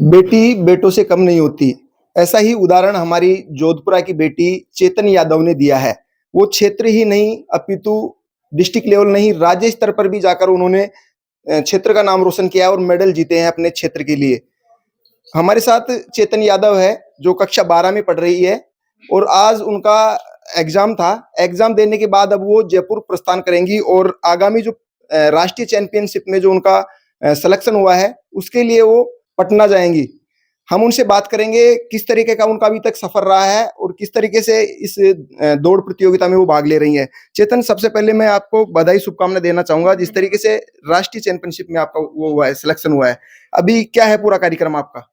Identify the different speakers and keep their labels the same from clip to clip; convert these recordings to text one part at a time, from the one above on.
Speaker 1: बेटी बेटों से कम नहीं होती। ऐसा ही उदाहरण हमारी जोधपुरा की बेटी चेतन यादव ने दिया है। वो क्षेत्र ही नहीं अपितु डिस्ट्रिक्ट लेवल नहीं, राज्य स्तर पर भी जाकर उन्होंने क्षेत्र का नाम रोशन किया और मेडल जीते हैं अपने क्षेत्र के लिए। हमारे साथ चेतन यादव है जो कक्षा 12 में पढ़ रही है और आज उनका एग्जाम था। एग्जाम देने के बाद अब वो जयपुर प्रस्थान करेंगी और आगामी जो राष्ट्रीय चैंपियनशिप में जो उनका सिलेक्शन हुआ है उसके लिए वो पटना जाएंगी। हम उनसे बात करेंगे किस तरीके का उनका अभी तक सफर रहा है और किस तरीके से इस दौड़ प्रतियोगिता में वो भाग ले रही हैं। चेतन, सबसे पहले मैं आपको बधाई शुभकामनाएं देना चाहूंगा जिस तरीके से राष्ट्रीय चैंपियनशिप में आपका वो हुआ है, सिलेक्शन हुआ है। अभी क्या है पूरा कार्यक्रम आपका?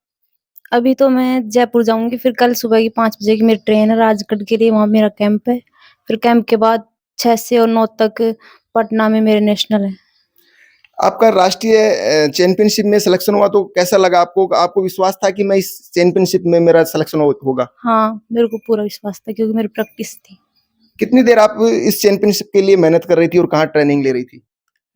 Speaker 2: अभी तो मैं जयपुर जाऊंगी, फिर कल सुबह की 5 बजे की मेरी ट्रेन है राजगढ़ के लिए, वहां मेरा कैंप है। फिर कैंप के बाद 6 से और 9 तक पटना में मेरे नेशनल है।
Speaker 1: आपका राष्ट्रीय चैंपियनशिप में सिलेक्शन हुआ तो कैसा लगा आपको? आपको विश्वास था कि मैं इस चैंपियनशिप में मेरा सिलेक्शन होगा?
Speaker 2: हाँ, मेरे को पूरा विश्वास था क्योंकि मेरी प्रैक्टिस थी।
Speaker 1: कितनी देर आप इस चैंपियनशिप के लिए मेहनत कर रही थी और कहाँ ट्रेनिंग ले रही थी?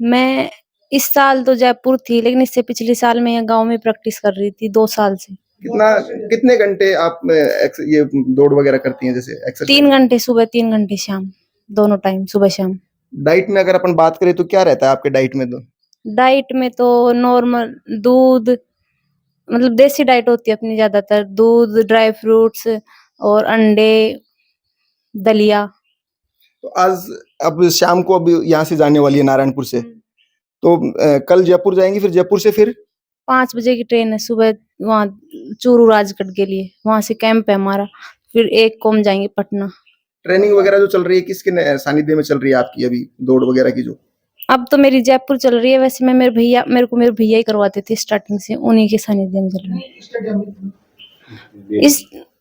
Speaker 2: मैं इस साल तो जयपुर थी, लेकिन इससे पिछले साल मैं यहाँ गांव में प्रैक्टिस कर रही थी 2 साल से।
Speaker 1: कितने घंटे आप ये दौड़ वगैरह करती हैं, जैसे एक्सरसाइज?
Speaker 2: 3 घंटे सुबह, 3 घंटे शाम, दोनों टाइम सुबह शाम।
Speaker 1: डाइट में अगर अपन बात करें तो क्या रहता है आपके डाइट में? तो
Speaker 2: डाइट में तो नॉर्मल दूध, मतलब देसी डाइट होती है अपनी, ज्यादातर दूध, ड्राई फ्रूट्स और अंडे, दलिया।
Speaker 1: तो आज अब शाम को अब यहाँ से जाने वाली है नारायणपुर से, तो कल जयपुर जाएंगी, फिर जयपुर से फिर
Speaker 2: 5 बजे की ट्रेन है सुबह, वहाँ चूरू राजगढ़ के लिए, वहां से कैंप है हमारा। फिर 1 को हम जाएंगे पटना।
Speaker 1: ट्रेनिंग वगैरह जो चल रही है किसके सानिध्य में चल रही है आपकी अभी दौड़ वगैरह की? जो
Speaker 2: अब तो मेरी जयपुर चल रही है, वैसे मैं मेरे भैया ही करवाते थे स्टार्टिंग से, उन्हीं के सानिध्य में चल रही है।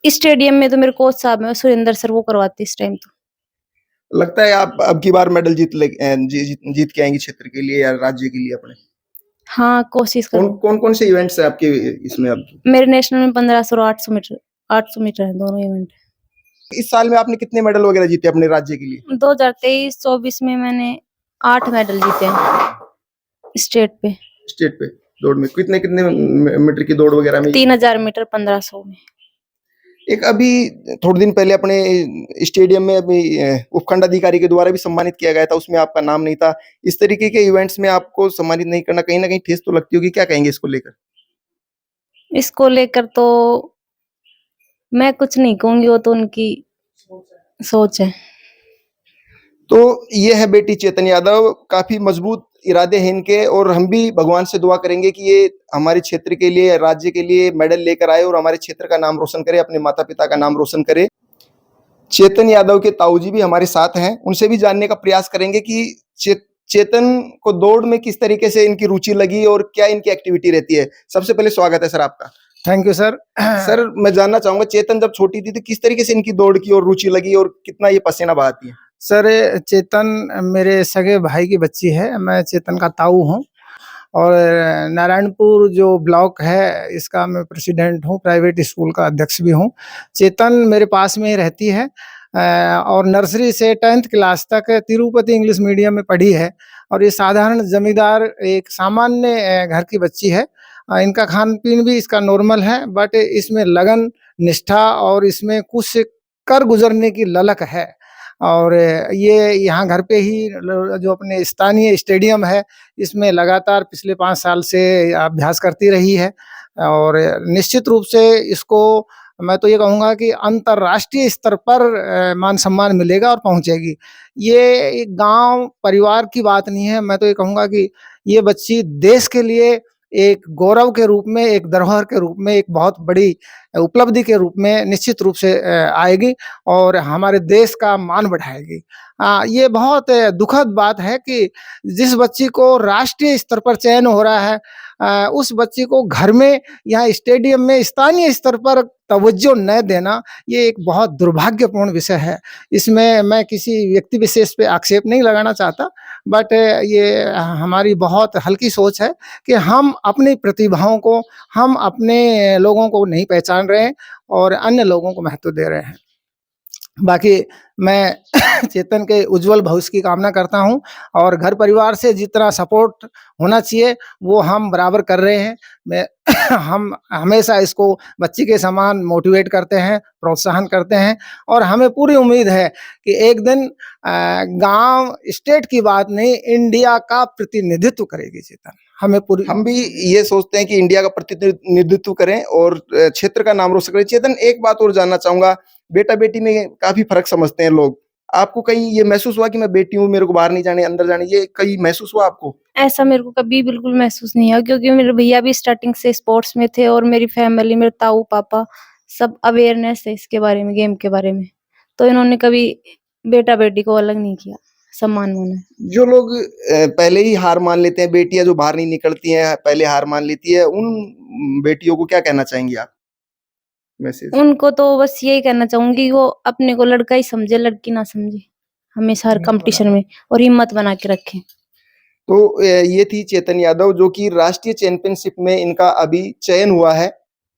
Speaker 2: इस स्टेडियम में तो मेरे कोच साहब है सुरेंद्र सर, वो करवाते इस टाइम। तो
Speaker 1: लगता है आप अब की बार मेडल जीत के आएंगी क्षेत्र के लिए या राज्य के लिए अपने?
Speaker 2: हाँ, कोशिश करूँ।
Speaker 1: कौन से इवेंट्स है आपके इसमें? अब
Speaker 2: मेरे नेशनल में 1500 और 800 मीटर है, दोनों इवेंट।
Speaker 1: इस साल में आपने कितने मेडल वगैरह जीते अपने राज्य के लिए?
Speaker 2: 2023-24 में मैंने 8 मेडल जीते हैं स्टेट पे।
Speaker 1: दौड़ में कितने कितने मीटर की दौड़ वगैरह में?
Speaker 2: 3000 मीटर 1500 में।
Speaker 1: एक अभी थोड़े दिन पहले अपने स्टेडियम में अभी उपखंड अधिकारी के द्वारा भी सम्मानित किया गया था, उसमें आपका नाम नहीं था। इस तरीके के इवेंट्स में आपको सम्मानित नहीं करना कहीं ना कहीं ठेस तो लगती होगी, क्या कहेंगे इसको लेकर?
Speaker 2: इसको लेकर तो मैं कुछ नहीं कहूंगी, वो तो उनकी सोच है।
Speaker 1: तो ये है बेटी चेतन यादव, काफी मजबूत इरादे हैं इनके और हम भी भगवान से दुआ करेंगे कि ये हमारे क्षेत्र के लिए, राज्य के लिए मेडल लेकर आए और हमारे क्षेत्र का नाम रोशन करे, अपने माता पिता का नाम रोशन करे। चेतन यादव के ताऊजी भी हमारे साथ हैं, उनसे भी जानने का प्रयास करेंगे कि चेतन को दौड़ में किस तरीके से इनकी रुचि लगी और क्या इनकी एक्टिविटी रहती है। सबसे पहले स्वागत है सर आपका।
Speaker 3: Thank you sir.
Speaker 1: सर, मैं जानना चाहूंगा चेतन जब छोटी थी तो किस तरीके से इनकी दौड़ की और रुचि लगी और कितना ये पसीना बहाती है?
Speaker 3: सर, चेतन मेरे सगे भाई की बच्ची है, मैं चेतन का ताऊ हूँ और नारायणपुर जो ब्लॉक है इसका मैं प्रेसिडेंट हूँ, प्राइवेट स्कूल का अध्यक्ष भी हूँ। चेतन मेरे पास में ही रहती है और नर्सरी से 10th क्लास तक तिरुपति इंग्लिश मीडियम में पढ़ी है और ये साधारण जमींदार एक सामान्य घर की बच्ची है। इनका खान पीन भी इसका नॉर्मल है, बट इसमें लगन, निष्ठा और इसमें कुछ कर गुजरने की ललक है। और ये यहाँ घर पे ही जो अपने स्थानीय स्टेडियम है इसमें लगातार पिछले 5 साल से अभ्यास करती रही है और निश्चित रूप से इसको मैं तो ये कहूँगा कि अंतर्राष्ट्रीय स्तर पर मान सम्मान मिलेगा और पहुँचेगी। ये एक गांव परिवार की बात नहीं है, मैं तो ये कहूँगा कि ये बच्ची देश के लिए एक गौरव के रूप में, एक धरोहर के रूप में, एक बहुत बड़ी उपलब्धि के रूप में निश्चित रूप से आएगी और हमारे देश का मान बढ़ाएगी। ये बहुत दुखद बात है कि जिस बच्ची को राष्ट्रीय स्तर पर चयन हो रहा है उस बच्ची को घर में या स्टेडियम में स्थानीय स्तर पर तवज्जो न देना, ये एक बहुत दुर्भाग्यपूर्ण विषय है। इसमें मैं किसी व्यक्ति विशेष पे आक्षेप नहीं लगाना चाहता, बट ये हमारी बहुत हल्की सोच है कि हम अपनी प्रतिभाओं को, हम अपने लोगों को नहीं पहचान रहे हैं और अन्य लोगों को महत्व दे रहे हैं। बाकी मैं चेतन के उज्जवल भविष्य की कामना करता हूं और घर परिवार से जितना सपोर्ट होना चाहिए वो हम बराबर कर रहे हैं। मैं हम हमेशा इसको बच्ची के समान मोटिवेट करते हैं, प्रोत्साहन करते हैं और हमें पूरी उम्मीद है कि एक दिन गांव स्टेट की बात नहीं, इंडिया का प्रतिनिधित्व करेगी चेतन। हमें पूरी
Speaker 1: हम भी ये सोचते हैं कि इंडिया का प्रतिनिधित्व करें और क्षेत्र का नाम रोशन करें। चेतन, एक बात और जानना चाहूंगा, बेटा बेटी में काफी फर्क समझते हैं लोग, आपको कहीं ये महसूस हुआ कि मैं बेटी हूँ, मेरे को बाहर नहीं जाने अंदर जाने, ये कहीं महसूस हुआ आपको?
Speaker 2: ऐसा मेरे को कभी बिल्कुल महसूस नहीं हुआ, क्योंकि मेरे भैया भी स्टार्टिंग से स्पोर्ट्स में थे और मेरी फैमिली, मेरे ताऊ पापा सब अवेयरनेस है इसके बारे में, गेम के बारे में, तो इन्होंने कभी बेटा बेटी को अलग नहीं किया, सम्मान माना है।
Speaker 1: जो लोग पहले ही हार मान लेते हैं, बेटियां जो बाहर नहीं निकलती हैं पहले हार मान लेती है, उन बेटियों को क्या कहना चाहेंगी आप मैसेज?
Speaker 2: उनको तो बस यही कहना चाहूंगी कि वो अपने को लड़का ही समझे, लड़की ना समझे, हमेशा हर कंपटीशन में, और हिम्मत बना के रखें।
Speaker 1: तो ये थी चेतन यादव, जो कि राष्ट्रीय चैंपियनशिप में इनका अभी चयन हुआ है।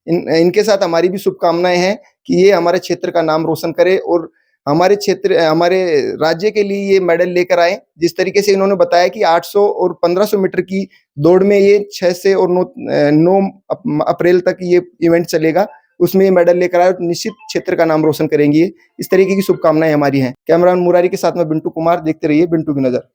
Speaker 1: इनके साथ हमारी भी शुभकामनाएं हैं कि ये हमारे क्षेत्र का नाम रोशन करे और हमारे क्षेत्र, हमारे राज्य के लिए ये मेडल लेकर आए। जिस तरीके से इन्होंने बताया कि 800 और 1500 मीटर की दौड़ में ये 6 से और 9 अप्रैल तक ये इवेंट चलेगा, उसमें ये मेडल लेकर आए और निश्चित क्षेत्र का नाम रोशन करेंगी। इस तरीके की शुभकामनाएं हमारी हैं। कैमरामैन मुरारी के साथ में बिंटू कुमार, देखते रहिए बिंटू की नजर।